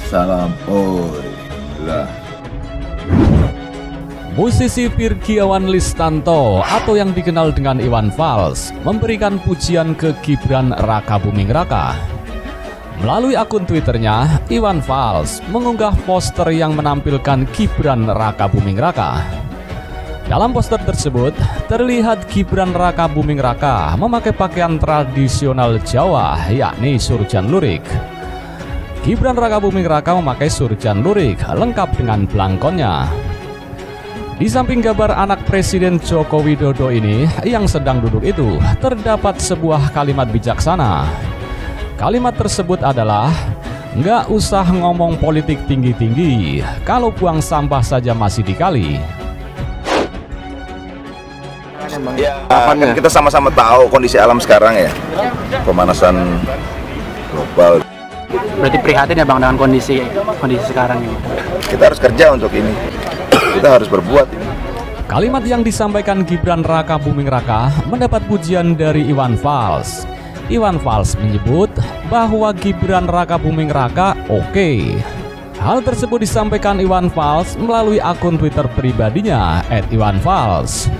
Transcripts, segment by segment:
Salam oi lah. Musisi Virgiawan Listanto atau yang dikenal dengan Iwan Fals memberikan pujian ke Gibran Raka Buming Raka. Melalui akun Twitternya, Iwan Fals mengunggah poster yang menampilkan Gibran Raka Buming Raka. Dalam poster tersebut, terlihat Gibran Raka Buming Raka memakai pakaian tradisional Jawa, yakni surjan lurik. Gibran Raka Buming Raka memakai surjan lurik lengkap dengan belangkonnya. Di samping gambar anak Presiden Joko Widodo ini yang sedang duduk itu, terdapat sebuah kalimat bijaksana. Kalimat tersebut adalah, "Nggak usah ngomong politik tinggi-tinggi, kalau buang sampah saja masih dikali." Ya, kan kita sama-sama tahu kondisi alam sekarang ya, pemanasan global. Berarti prihatin ya Bang dengan kondisi sekarang ini. Kita harus kerja untuk ini. Kita harus berbuat ini. Kalimat yang disampaikan Gibran Raka Buming Raka mendapat pujian dari Iwan Fals. Iwan Fals menyebut bahwa Gibran Raka Buming Raka oke. Hal tersebut disampaikan Iwan Fals melalui akun Twitter pribadinya @iwanfals.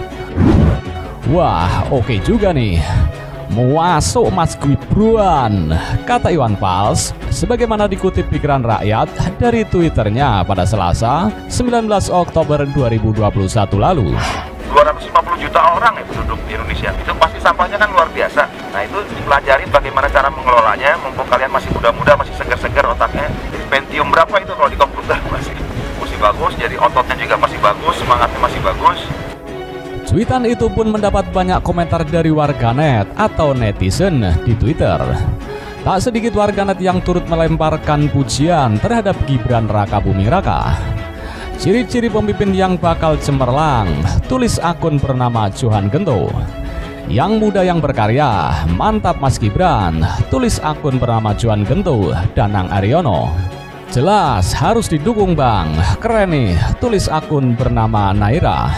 Wah, oke juga nih. Masuk Mas Gibran, kata Iwan Fals, sebagaimana dikutip Pikiran Rakyat dari Twitternya pada Selasa 19 Oktober 2021 lalu. 250 juta orang ya penduduk di Indonesia, itu pasti sampahnya kan luar biasa. Nah itu dipelajari bagaimana cara mengelolanya, mumpung kalian masih muda-muda, masih segar-segar otaknya. Pentium berapa itu kalau di komputer masih bagus, jadi ototnya juga masih bagus, semangatnya masih bagus. Cuitan itu pun mendapat banyak komentar dari warganet atau netizen di Twitter. Tak sedikit warganet yang turut melemparkan pujian terhadap Gibran Raka Buming Raka. Ciri-ciri pemimpin yang bakal cemerlang, tulis akun bernama Johan Gento. Yang muda yang berkarya, mantap Mas Gibran, tulis akun bernama Johan Gento, Danang Aryono. Jelas harus didukung Bang, keren nih, tulis akun bernama Naira.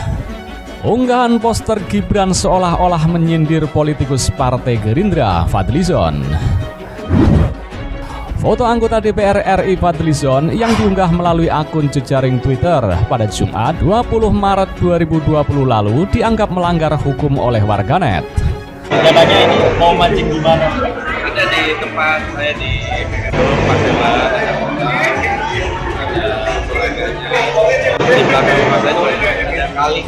Unggahan poster Gibran seolah-olah menyindir politikus Partai Gerindra, Fadlizon. Foto anggota DPR RI Fadlizon yang diunggah melalui akun jejaring Twitter pada Jumat 20 Maret 2020 lalu dianggap melanggar hukum oleh warganet. Rencananya ini mau mancing di mana? Ada di tempat saya di Rumah Sewa. Di belakang rumah saya ada kali.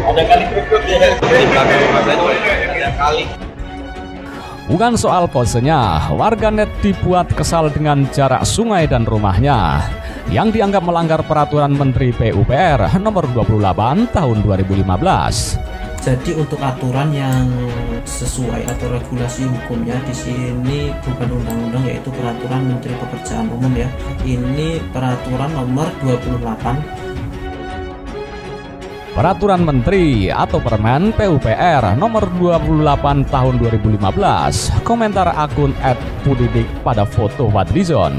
Ada kali kerukut ya. Di belakang rumah saya ada kali. Bukan soal posenya, warganet dibuat kesal dengan jarak sungai dan rumahnya yang dianggap melanggar peraturan Menteri PUPR nomor 28 tahun 2015. Jadi untuk aturan yang sesuai atau regulasi hukumnya di sini bukan undang-undang, yaitu peraturan Menteri Pekerjaan Umum ya. Ini peraturan nomor 28. Peraturan Menteri atau Permen PUPR nomor 28 tahun 2015. Komentar akun @pudidik pada foto Fadlizon.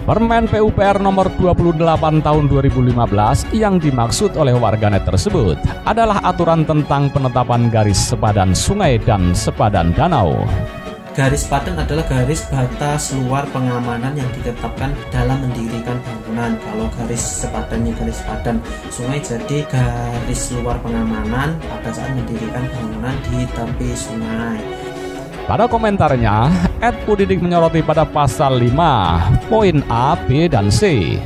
Permen PUPR nomor 28 tahun 2015 yang dimaksud oleh warganet tersebut adalah aturan tentang penetapan garis sepadan sungai dan sepadan danau. Garis padan adalah garis batas luar pengamanan yang ditetapkan dalam mendirikan bangunan. Kalau garis sepadannya garis padan sungai, jadi garis luar pengamanan pada saat mendirikan bangunan di tepi sungai. Pada komentarnya, @pudidik menyoroti pada pasal 5, poin A, B, dan C.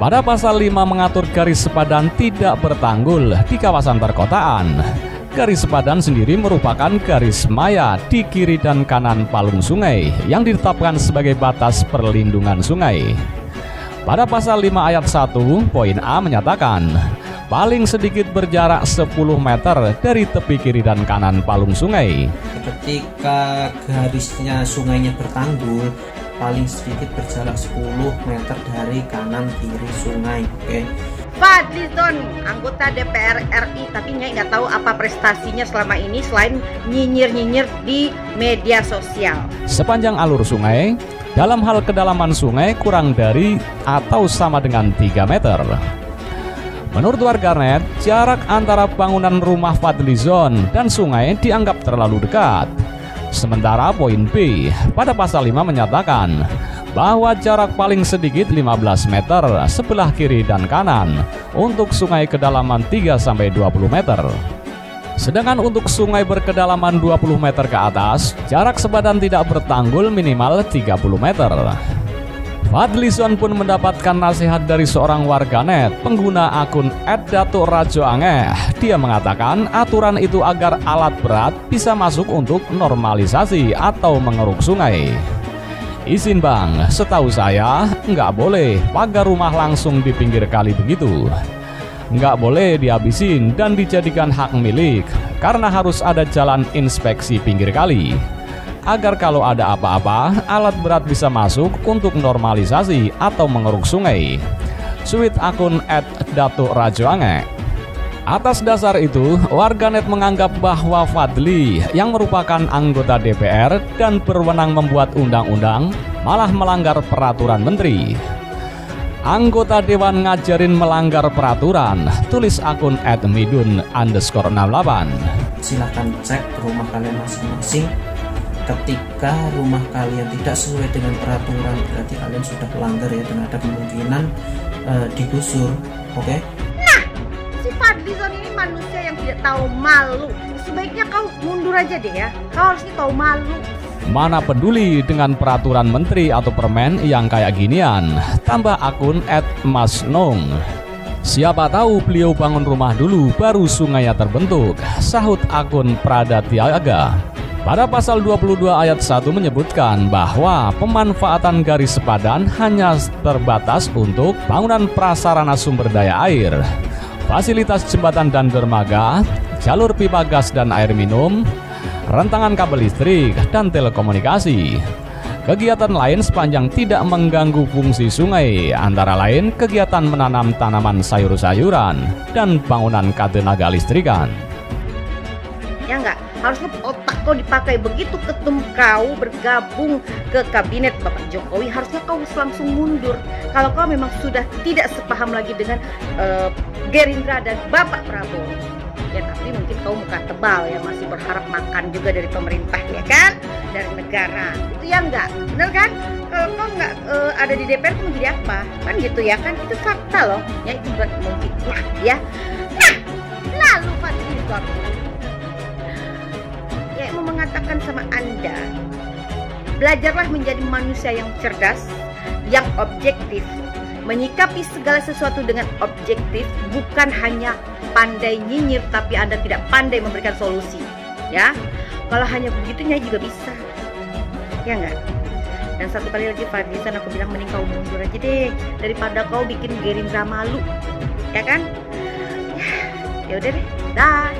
Pada pasal 5 mengatur garis sepadan tidak bertanggul di kawasan perkotaan. Garis sepadan sendiri merupakan garis maya di kiri dan kanan palung sungai yang ditetapkan sebagai batas perlindungan sungai. Pada pasal 5 ayat 1, poin A menyatakan, paling sedikit berjarak 10 meter dari tepi kiri dan kanan palung sungai. Ketika garisnya sungainya bertanggul, paling sedikit berjarak 10 meter dari kanan kiri sungai. Oke. Fadlizon, anggota DPR RI, tapi Nyai nggak tahu apa prestasinya selama ini selain nyinyir-nyinyir di media sosial. Sepanjang alur sungai, dalam hal kedalaman sungai kurang dari atau sama dengan 3 meter. Menurut warganet, jarak antara bangunan rumah Fadlizon dan sungai dianggap terlalu dekat. Sementara poin B pada pasal 5 menyatakan bahwa jarak paling sedikit 15 meter sebelah kiri dan kanan untuk sungai kedalaman 3-20 meter. Sedangkan untuk sungai berkedalaman 20 meter ke atas, jarak sebadan tidak bertanggul minimal 30 meter. Fadlizon pun mendapatkan nasihat dari seorang warganet pengguna akun @datukrajoangeh. Dia mengatakan aturan itu agar alat berat bisa masuk untuk normalisasi atau mengeruk sungai. Izin bang, setahu saya nggak boleh pagar rumah langsung di pinggir kali begitu. Nggak boleh dihabisin dan dijadikan hak milik, karena harus ada jalan inspeksi pinggir kali, agar kalau ada apa-apa, alat berat bisa masuk untuk normalisasi atau mengeruk sungai. Tweet akun @datukrajoangeh. Atas dasar itu, warganet menganggap bahwa Fadli yang merupakan anggota DPR dan berwenang membuat undang-undang malah melanggar peraturan menteri. Anggota dewan ngajarin melanggar peraturan, tulis akun @midun_68. Silahkan cek rumah kalian masing-masing. Ketika rumah kalian tidak sesuai dengan peraturan, berarti kalian sudah melanggar ya, dan ada kemungkinan digusur. Oke? Nah, si Fadlizon ini manusia yang tidak tahu malu. Sebaiknya kau mundur aja deh ya. Kau harusnya tahu malu. Mana peduli dengan peraturan menteri atau permen yang kayak ginian. Tambah akun @masnong. Siapa tahu beliau bangun rumah dulu baru sungainya terbentuk, sahut akun Pradatiaga. Pada pasal 22 ayat 1 menyebutkan bahwa pemanfaatan garis sepadan hanya terbatas untuk bangunan prasarana sumber daya air, fasilitas jembatan dan dermaga, jalur pipa gas dan air minum, rentangan kabel listrik, dan telekomunikasi. Kegiatan lain sepanjang tidak mengganggu fungsi sungai, antara lain kegiatan menanam tanaman sayur-sayuran dan bangunan ketenaga listrikan. Ya enggak? Harusnya otak kau dipakai. Begitu ketemu kau bergabung ke kabinet Bapak Jokowi, harusnya kau langsung mundur. Kalau kau memang sudah tidak sepaham lagi dengan Gerindra dan Bapak Prabowo. Ya tapi mungkin kau muka tebal ya, masih berharap makan juga dari pemerintah ya kan, dari negara. Itu ya enggak, bener kan? Kalau kau enggak ada di DPR kau menjadi apa? Kan gitu ya kan, itu fakta loh. Ya itu buat mungkin ya. Nah, lalu Fadlizon ya mau mengatakan sama Anda, belajarlah menjadi manusia yang cerdas, yang objektif, menyikapi segala sesuatu dengan objektif, bukan hanya pandai nyinyir tapi Anda tidak pandai memberikan solusi. Ya, kalau hanya begitunya juga bisa, ya enggak? Dan satu kali lagi Fadlizon, aku bilang mending kau mundur aja deh daripada kau bikin Gerindra malu, ya kan? Ya udah deh, dah.